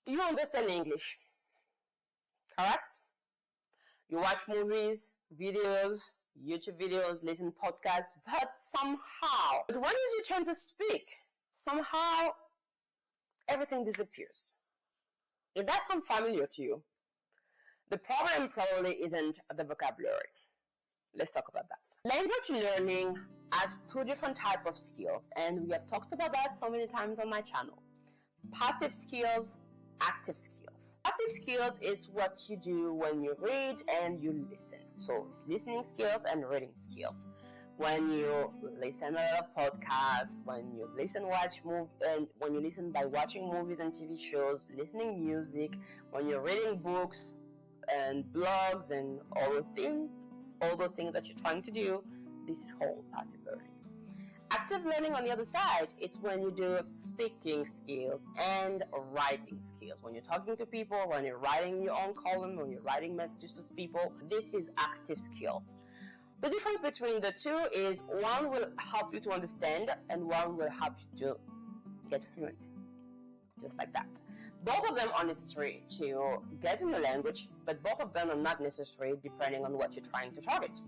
You understand English, correct? You watch movies, videos, YouTube videos, listen to podcasts, but when is your turn to speak? Somehow everything disappears. If that sounds familiar to you, the problem probably isn't the vocabulary. Let's talk about that. Language learning has two different types of skills, and we have talked about that so many times on my channel. Passive skills, active skills. Passive skills is what you do when you read and you listen. So it's listening skills and reading skills. When you listen a lot of podcasts, when you listen by watching movies and TV shows, listening music, when you're reading books and blogs and all the things that you're trying to do, this is whole passive learning. Active learning on the other side, it's when you do speaking skills and writing skills. When you're talking to people, when you're writing your own column, when you're writing messages to people, this is active skills. The difference between the two is one will help you to understand and one will help you to get fluency. Just like that. Both of them are necessary to get in the language, but both of them are not necessary depending on what you're trying to target.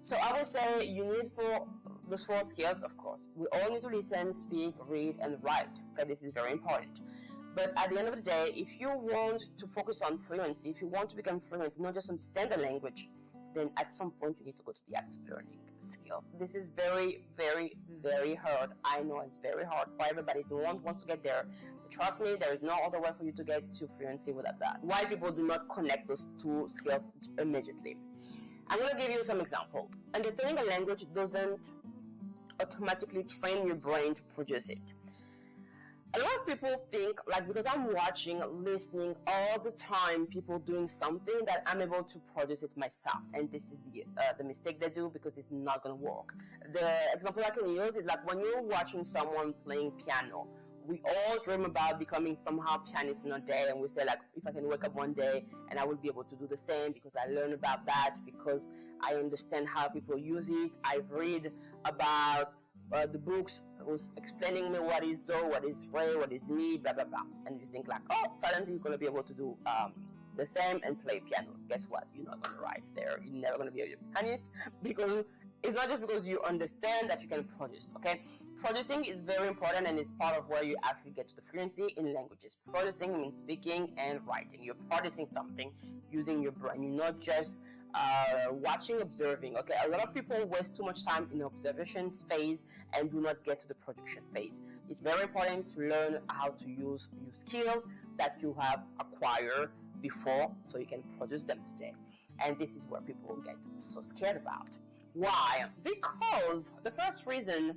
So I would say you need for those 4 skills, of course. We all need to listen, speak, read, and write. Okay, this is very important. But at the end of the day, if you want to focus on fluency, if you want to become fluent, not just understand the language, then at some point you need to go to the active learning skills. This is very, very, very hard. I know it's very hard for everybody. No one wants to get there. But trust me, there is no other way for you to get to fluency without that. Why people do not connect those 2 skills immediately? I'm going to give you some example. Understanding a language doesn't automatically train your brain to produce it. A lot of people think, like, because I'm watching, listening all the time, people doing something, that I'm able to produce it myself. And this is the mistake they do, because it's not going to work. The example I can use is like when you're watching someone playing piano. We all dream about becoming somehow pianists in a day, and we say, like, if I can wake up one day and I will be able to do the same because I learned about that, because I understand how people use it. I've read about the books was explaining me what is do, what is re, what is mi, blah blah blah, and you think like, oh, suddenly you're gonna be able to do the same and play piano. Guess what? You're not gonna arrive there. You're never gonna be a pianist, because it's not just because you understand that you can produce. Okay, producing is very important and is part of where you actually get to the fluency in languages. Producing means speaking and writing. You're producing something using your brain. You're not just watching, observing. Okay, a lot of people waste too much time in the observation phase and do not get to the production phase. It's very important to learn how to use your skills that you have acquired before, so you can produce them today. And this is where people get so scared about. Why? Because the first reason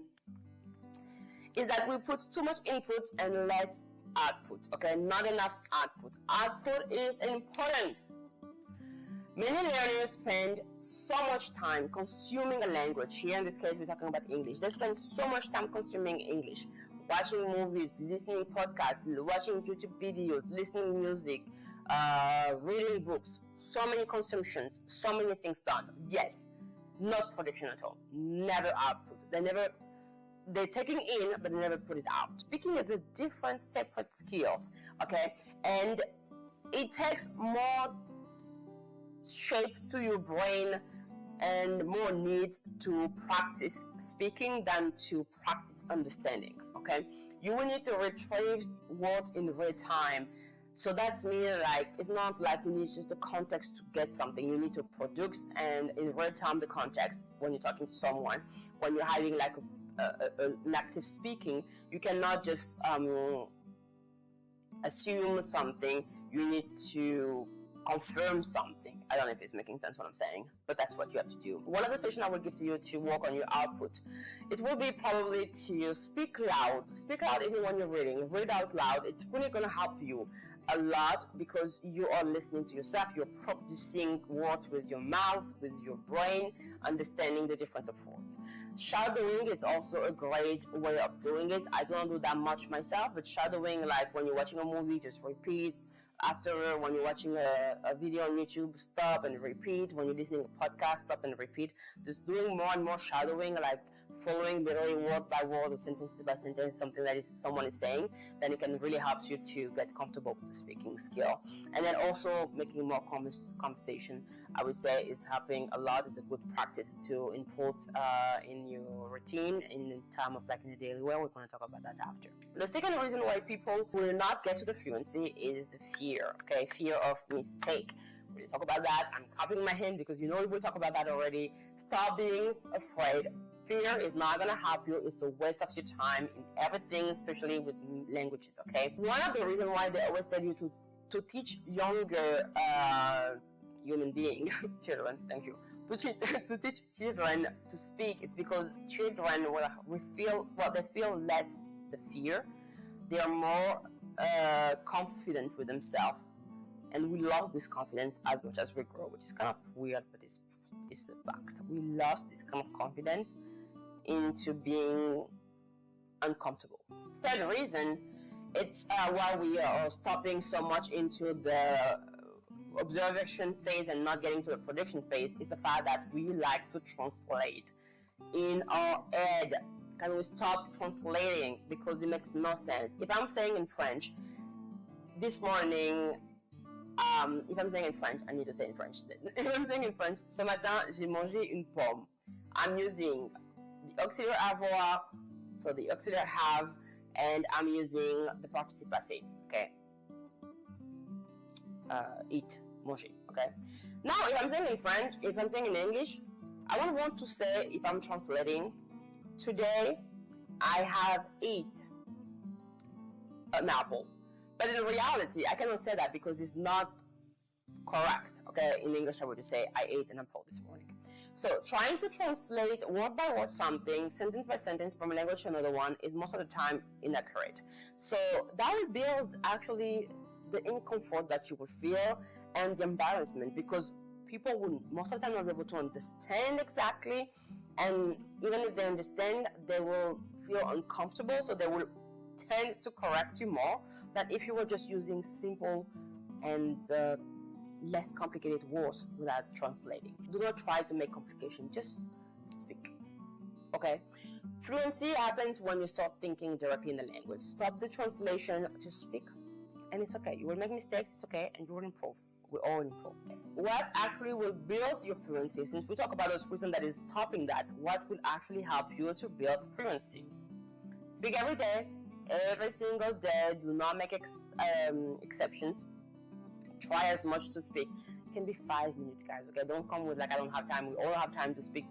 is that we put too much input and less output. Okay, not enough output. Output is important. Many learners spend so much time consuming a language. Here in this case, we're talking about English. They spend so much time consuming English, watching movies, listening podcasts, watching YouTube videos, listening music, reading books. So many consumptions, so many things done. Yes, not production at all. Never output. They're taking in, but they never put it out. Speaking is a different, separate skills. Okay, and it takes more shape to your brain and more needs to practice speaking than to practice understanding. Okay, you will need to retrieve words in real time. So that's mean, like, it's not like you need just the context to get something. You need to produce and in real time the context when you're talking to someone. When you're having like an active speaking, you cannot just assume something. You need to confirm something. I don't know if it's making sense what I'm saying, but that's what you have to do. One of the suggestions I would give to you to work on your output, it will be probably to speak loud. Speak loud even when you're reading. Read out loud. It's really going to help you a lot because you are listening to yourself. You're producing words with your mouth, with your brain, understanding the difference of words. Shadowing is also a great way of doing it. I don't do that much myself, but shadowing, like when you're watching a movie, just repeat. After, when you're watching a video on YouTube, stop and repeat. When you're listening to a podcast, stop and repeat. Just doing more and more shadowing, like following literally word by word or sentence by sentence something that someone is saying, then it can really help you to get comfortable with the speaking skill. And then also making more conversation, I would say, is helping a lot. It's a good practice to input in your routine in time of like in the daily way. We're going to talk about that after. The second reason why people will not get to the fluency is the fear. Okay, fear of mistake. We'll talk about that. I'm copying my hand because you know we'll talk about that already. Stop being afraid. Fear is not going to help you. It's a waste of your time in everything, especially with languages, okay? One of the reasons why they always tell you to teach younger human beings, children, thank you, to teach children to speak is because children they feel less the fear. They are more confident with themselves. And we lost this confidence as much as we grow, which is kind of weird, but it's the fact. We lost this kind of confidence into being uncomfortable. Third reason, it's why we are stopping so much into the observation phase and not getting to the prediction phase, is the fact that we like to translate in our head. Can we stop translating? Because it makes no sense. If I'm saying in French, this morning, if I'm saying in French, I need to say in French. If I'm saying in French, ce matin, j'ai mangé une pomme. I'm using the auxiliary avoir, so the auxiliary have, and I'm using the participe passé, okay? Eat, manger, okay? Now, if I'm saying in French, if I'm saying in English, I don't want to say, if I'm translating, today I have eat an apple. But in reality, I cannot say that because it's not correct, okay? In English, I would say, I ate an apple this morning. So trying to translate word by word something, sentence by sentence from a language to another one is most of the time inaccurate. So that will build actually the discomfort that you will feel and the embarrassment, because people will most of the time not be able to understand exactly, and even if they understand, they will feel uncomfortable, so they will tend to correct you more than if you were just using simple and less complicated words without translating. Do not try to make complication, just speak, okay? Fluency happens when you start thinking directly in the language. Stop the translation, just speak, and it's okay. You will make mistakes, it's okay, and you will improve. We all improve. What actually will build your fluency, since we talk about those reasons that is stopping that, what will actually help you to build fluency? Speak every day, every single day. Do not make exceptions. Try as much to speak. It can be 5 minutes, guys, okay? Don't come with like, I don't have time. We all have time to speak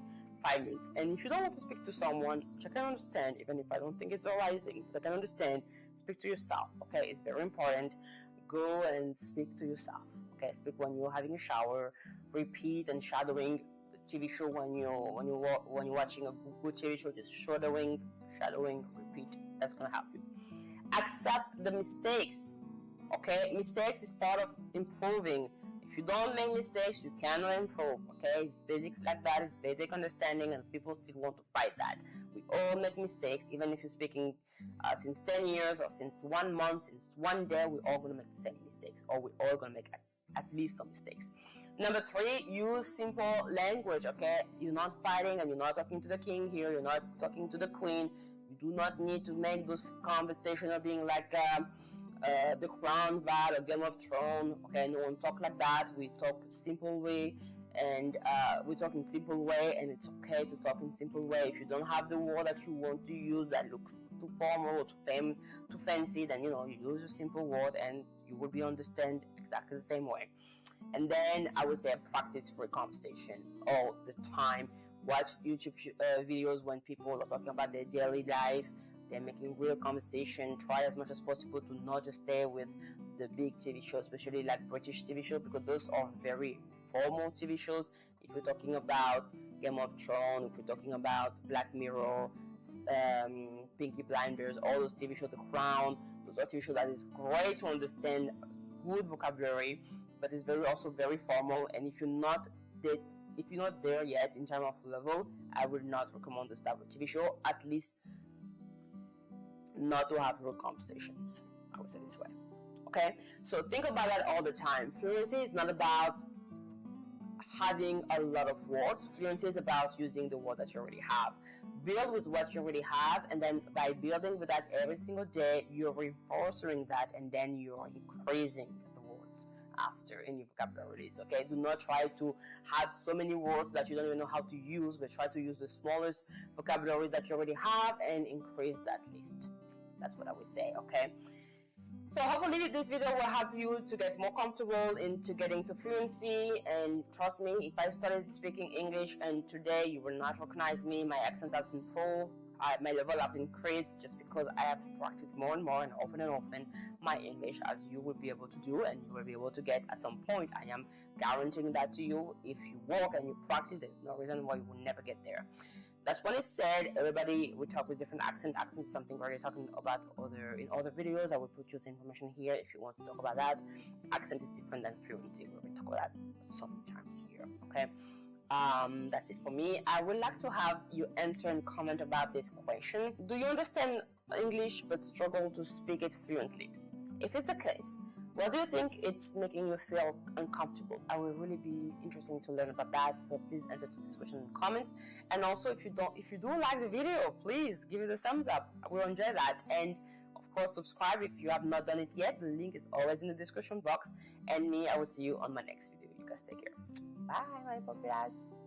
5 minutes. And if you don't want to speak to someone, which I can understand, even if I don't think it's the right thing, but I can understand, speak to yourself, okay? It's very important. Go and speak to yourself, okay? Speak when you're having a shower. Repeat and shadowing the TV show when you're watching a good TV show. Just shadowing, repeat. That's gonna help you. Accept the mistakes. Okay, mistakes is part of improving. If you don't make mistakes, you cannot improve. Okay, it's basics like that. It's basic understanding, and people still want to fight that. We all make mistakes, even if you're speaking since 10 years or since 1 month, since 1 day. We're all going to make the same mistakes, or we're all going to make at least some mistakes. Number 3, use simple language. Okay, you're not fighting, and you're not talking to the king here. You're not talking to the queen. You do not need to make those conversations of being like the Crown, Val, or Game of Thrones. Okay, no one talk like that. We talk simple way, and we talk in simple way, and it's okay to talk in simple way. If you don't have the word that you want to use that looks too formal or too fancy, then you use a simple word, and you will be understand exactly the same way. And then I would say practice for conversation all the time. Watch YouTube videos when people are talking about their daily life. They're making real conversation. Try as much as possible to not just stay with the big TV shows, especially like British TV shows, because those are very formal TV shows. If you're talking about Game of Thrones, if you're talking about Black Mirror, Pinky Blinders, all those TV shows, The Crown, those are TV shows that is great to understand good vocabulary, but it's also very formal. And if you're not there yet in terms of level, I would not recommend this type of TV show, at least not to have real conversations. I would say this way. Okay, so think about that all the time. Fluency is not about having a lot of words. Fluency is about using the word that you already have. Build with what you already have, and then by building with that every single day, you're reinforcing that, and then you're increasing the words after in your vocabularies. Okay, do not try to have so many words that you don't even know how to use, but try to use the smallest vocabulary that you already have and increase that list. That's what I would say. Okay, so hopefully this video will help you to get more comfortable into getting to fluency. And trust me, if I started speaking English and today you will not recognize me, my accent has improved, my level has increased, just because I have practiced more and more and often my English, as you will be able to do and you will be able to get at some point. I am guaranteeing that to you. If you work and you practice, there's no reason why you will never get there. That's when it's said. Everybody will talk with different accent. Accent is something we're already talking about in other videos. I will put you the information here if you want to talk about that. Accent is different than fluency. We're going to talk about that sometimes here. Okay. That's it for me. I would like to have you answer and comment about this question. Do you understand English but struggle to speak it fluently? If it's the case, what do you think it's making you feel uncomfortable? I will really be interested to learn about that, so please answer to this question in the comments. And also, if you do like the video, please give it a thumbs up. I will enjoy that. And of course, subscribe if you have not done it yet. The link is always in the description box. And me, I will see you on my next video. You guys take care. Bye, my populace.